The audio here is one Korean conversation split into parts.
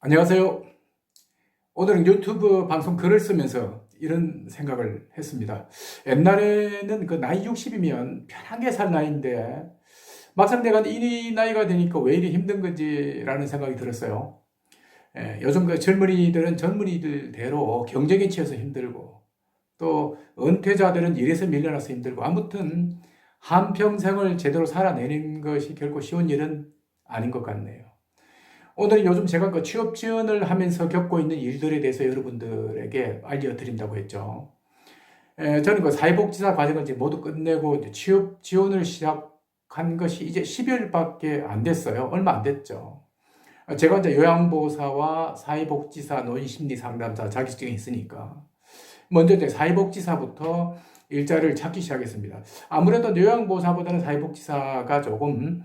안녕하세요. 오늘은 유튜브 방송 글을 쓰면서 이런 생각을 했습니다. 옛날에는 그 나이 60이면 편하게 살 나이인데 막상 내가 이 나이가 되니까 왜 이리 힘든 건지라는 생각이 들었어요. 요즘 그 젊은이들은 젊은이들대로 경쟁에 치여서 힘들고 또 은퇴자들은 일에서 밀려나서 힘들고 아무튼 한평생을 제대로 살아내는 것이 결코 쉬운 일은 아닌 것 같네요. 오늘 요즘 제가 그 취업 지원을 하면서 겪고 있는 일들에 대해서 여러분들에게 알려드린다고 했죠. 저는 그 사회복지사 과정을 이제 모두 끝내고 이제 취업 지원을 시작한 것이 이제 10여일밖에 안 됐어요. 얼마 안 됐죠. 제가 이제 요양보호사와 사회복지사, 노인심리상담사 자격증이 있으니까 먼저 이제 사회복지사부터 일자리를 찾기 시작했습니다. 아무래도 요양보호사보다는 사회복지사가 조금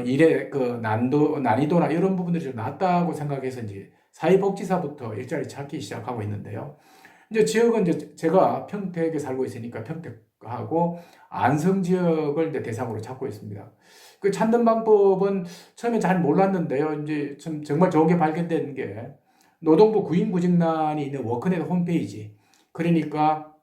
일의 그 난이도나 이런 부분들이 좀 낮다고 생각해서 이제 사회복지사부터 일자리 찾기 시작하고 있는데요. 이제 지역은 이제 제가 평택에 살고 있으니까 평택하고 안성 지역을 이제 대상으로 찾고 있습니다. 그 찾는 방법은 처음에 잘 몰랐는데요. 이제 좀 정말 좋은 게 발견된 게 노동부 구인구직란이 있는 워크넷 홈페이지. 그러니까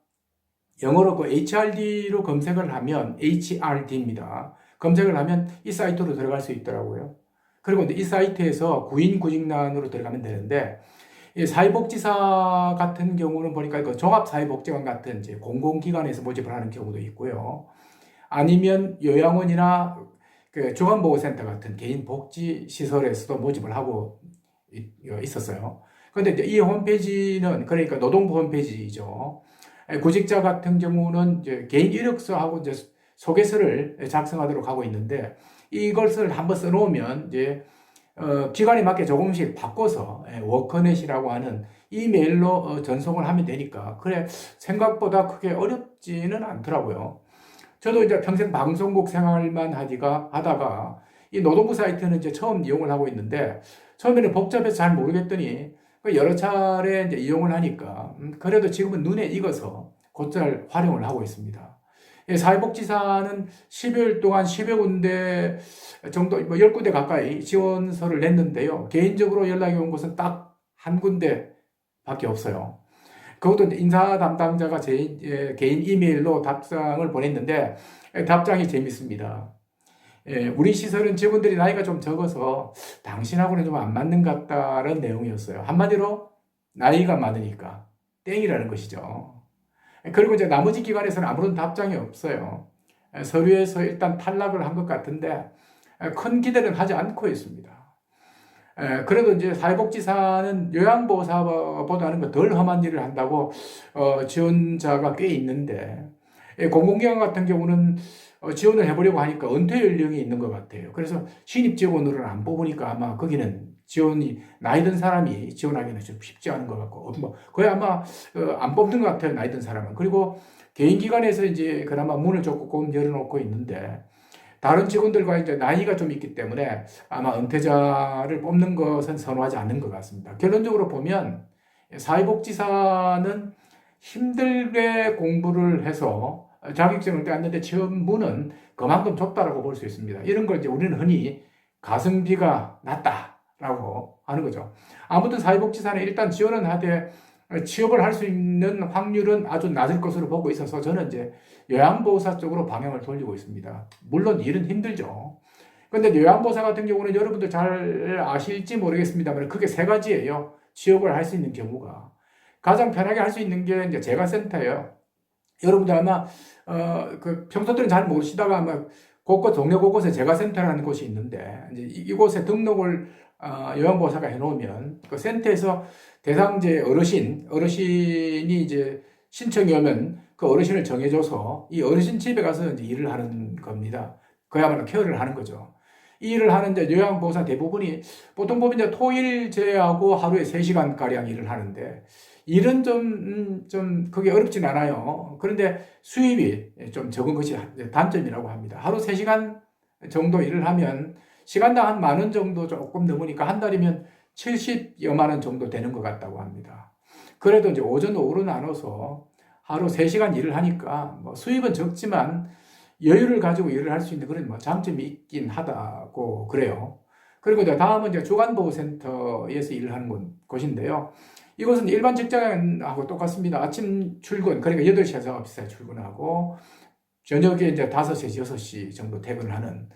영어로 그 HRD로 검색을 하면 HRD입니다. 검색을 하면 이 사이트로 들어갈 수 있더라고요. 그리고 이제 이 사이트에서 구인구직란으로 들어가면 되는데 이 사회복지사 같은 경우는 보니까 그 종합사회복지관 같은 이제 공공기관에서 모집을 하는 경우도 있고요. 아니면 요양원이나 그 중앙보호센터 같은 개인 복지 시설에서도 모집을 하고 있었어요. 그런데 이제 이 홈페이지는 그러니까 노동부 홈페이지죠. 구직자 같은 경우는 이제 개인 이력서하고 이제 소개서를 작성하도록 하고 있는데 이것을 한번 써놓으면 이제 기간에 맞게 조금씩 바꿔서 워커넷이라고 하는 이메일로 전송을 하면 되니까 그래 생각보다 크게 어렵지는 않더라고요. 저도 이제 평생 방송국 생활만 하다가 이 노동부 사이트는 이제 처음 이용을 하고 있는데 처음에는 복잡해서 잘 모르겠더니 그 여러 차례 이제 이용을 하니까 그래도 지금은 눈에 익어서 곧잘 활용을 하고 있습니다. 사회복지사는 10여일 동안 10여 군데 정도, 뭐 10군데 가까이 지원서를 냈는데요. 개인적으로 연락이 온 곳은 딱 한 군데 밖에 없어요. 그것도 인사 담당자가 제 개인 이메일로 답장을 보냈는데 답장이 재밌습니다. 우리 시설은 직원들이 나이가 좀 적어서 당신하고는 좀 안 맞는 것 같다는 내용이었어요. 한마디로 나이가 많으니까 땡이라는 것이죠. 그리고 이제 나머지 기관에서는 아무런 답장이 없어요. 서류에서 일단 탈락을 한 것 같은데 큰 기대는 하지 않고 있습니다. 그래도 이제 사회복지사는 요양보호사보다는 덜 험한 일을 한다고 지원자가 꽤 있는데 공공기관 같은 경우는 지원을 해보려고 하니까 은퇴 연령이 있는 것 같아요. 그래서 신입 직원으로는 안 뽑으니까 아마 거기는 지원이 나이 든 사람이 지원하기는 좀 쉽지 않은 것 같고 뭐 거의 아마 안 뽑는 것 같아요. 나이 든 사람은. 그리고 개인 기관에서 이제 그나마 문을 조금 열어놓고 있는데 다른 직원들과 이제 나이가 좀 있기 때문에 아마 은퇴자를 뽑는 것은 선호하지 않는 것 같습니다. 결론적으로 보면 사회복지사는 힘들게 공부를 해서 자격증을 땄는데 취업문은 그만큼 좁다라고 볼 수 있습니다. 이런 걸 이제 우리는 흔히 가성비가 낮다라고 하는 거죠. 아무튼 사회복지사는 일단 지원은 하되 취업을 할 수 있는 확률은 아주 낮을 것으로 보고 있어서 저는 이제 요양보호사 쪽으로 방향을 돌리고 있습니다. 물론 일은 힘들죠. 근데 요양보호사 같은 경우는 여러분들 잘 아실지 모르겠습니다만 크게 세 가지예요. 취업을 할 수 있는 경우가. 가장 편하게 할 수 있는 게 이제 재가센터예요. 여러분들 아마 그 평소들은 잘 모르시다가 아마 곳곳 동네 곳곳에 재가센터라는 곳이 있는데 이제 이곳에 등록을 요양보호사가 해놓으면 그 센터에서 대상제 어르신이 이제 신청이 오면 그 어르신을 정해줘서 이 어르신 집에 가서 이제 일을 하는 겁니다. 그야말로 케어를 하는 거죠. 이 일을 하는 이제 요양보호사 대부분이 보통 보면 이제 토일 제하고 하루에 3시간 가량 일을 하는데 일은 좀 그게 어렵진 않아요. 그런데 수입이 좀 적은 것이 단점이라고 합니다. 하루 3시간 정도 일을 하면 시간당 한 10,000원 정도 조금 넘으니까 한 달이면 70여만 원 정도 되는 것 같다고 합니다. 그래도 이제 오전, 오후로 나눠서 하루 3시간 일을 하니까 뭐 수입은 적지만 여유를 가지고 일을 할 수 있는 그런 뭐 장점이 있긴 하다고 그래요. 그리고 이제 다음은 이제 주간보호센터에서 일을 하는 곳인데요. 이곳은 일반 직장하고 똑같습니다. 아침 출근, 그러니까 8시에서 9시에 출근하고, 저녁에 이제 5시, 6시 정도 퇴근하는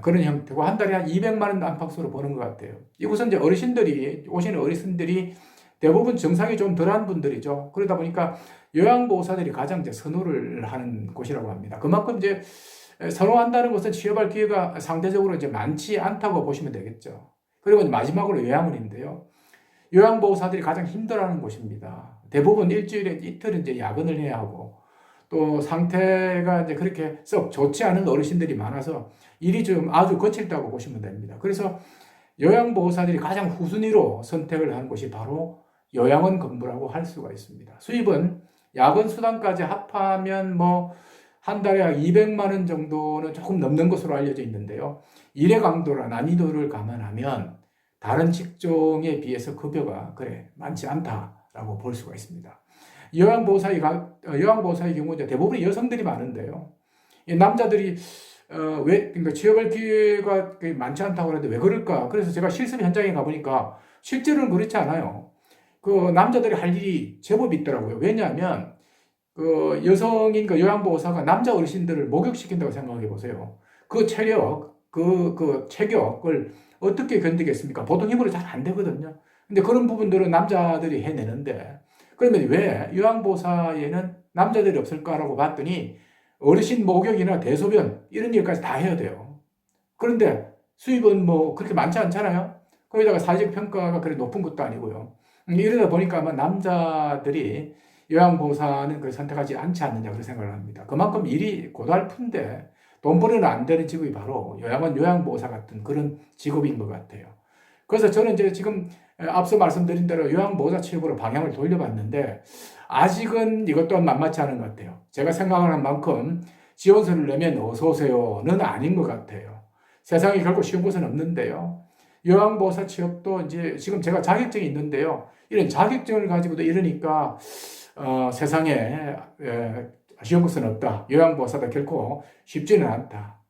그런 형태고, 한 달에 한 200만 원 안팎으로 버는 것 같아요. 이곳은 이제 오시는 어르신들이 대부분 증상이 좀 덜한 분들이죠. 그러다 보니까 요양보호사들이 가장 이제 선호를 하는 곳이라고 합니다. 그만큼 이제 선호한다는 것은 취업할 기회가 상대적으로 이제 많지 않다고 보시면 되겠죠. 그리고 마지막으로 요양원인데요. 요양보호사들이 가장 힘들어하는 곳입니다. 대부분 일주일에 이틀은 이제 야근을 해야 하고, 또 상태가 이제 그렇게 썩 좋지 않은 어르신들이 많아서 일이 좀 아주 거칠다고 보시면 됩니다. 그래서 요양보호사들이 가장 후순위로 선택을 하는 곳이 바로 요양원 근무라고 할 수가 있습니다. 수입은 야근 수당까지 합하면 뭐 한 달에 약 200만 원 정도는 조금 넘는 것으로 알려져 있는데요. 일의 강도나 난이도를 감안하면 다른 직종에 비해서 급여가 그래 많지 않다라고 볼 수가 있습니다. 요양보호사의 경우 이제 대부분 여성들이 많은데요. 남자들이 그러니까 취업할 기회가 많지 않다고 하는데 왜 그럴까? 그래서 제가 실습 현장에 가보니까 실제로는 그렇지 않아요. 그 남자들이 할 일이 제법 있더라고요. 왜냐하면 그 여성인 그 요양보호사가 남자 어르신들을 목욕시킨다고 생각해 보세요. 그 체력, 그 체격을 어떻게 견디겠습니까? 보통 힘으로 잘 안 되거든요. 근데 그런 부분들은 남자들이 해내는데, 그러면 왜 요양보호사에는 남자들이 없을까라고 봤더니 어르신 목욕이나 대소변 이런 일까지 다 해야 돼요. 그런데 수입은 뭐 그렇게 많지 않잖아요. 거기다가 사회적 평가가 그렇게 높은 것도 아니고요. 이러다 보니까 아마 남자들이 요양보호사는 그 선택하지 않지 않느냐 그런 생각을 합니다. 그만큼 일이 고달픈데 돈 벌이는 안 되는 직업이 바로 요양보호사 같은 그런 직업인 것 같아요. 그래서 저는 이제 지금 앞서 말씀드린 대로 요양보호사 취업으로 방향을 돌려봤는데 아직은 이것 또한 만만치 않은 것 같아요. 제가 생각하는 만큼 지원서를 내면 어서 오세요는 아닌 것 같아요. 세상에 결코 쉬운 곳은 없는데요. 요양보호사 취업도 이제 지금 제가 자격증이 있는데요. 이런 자격증을 가지고도 이러니까 세상에 쉬운 것은 없다. 요양보호사도 결코 쉽지는 않다.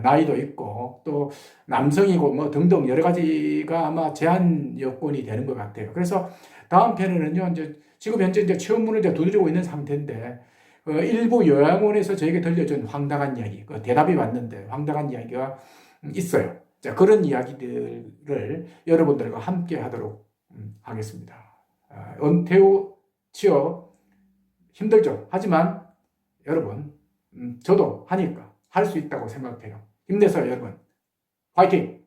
나이도 있고 또 남성이고 뭐 등등 여러 가지가 아마 제한 요건이 되는 것 같아요. 그래서 다음 편에는요, 이제 지금 현재 이제 체험문을 이제 두드리고 있는 상태인데 일부 요양원에서 저에게 들려준 황당한 이야기, 대답이 왔는데 황당한 이야기가 있어요. 자, 그런 이야기들을 여러분들과 함께 하도록 하겠습니다. 은퇴 후 취업 힘들죠. 하지만 여러분, 저도 하니까 할 수 있다고 생각해요. 힘내세요, 여러분. 화이팅!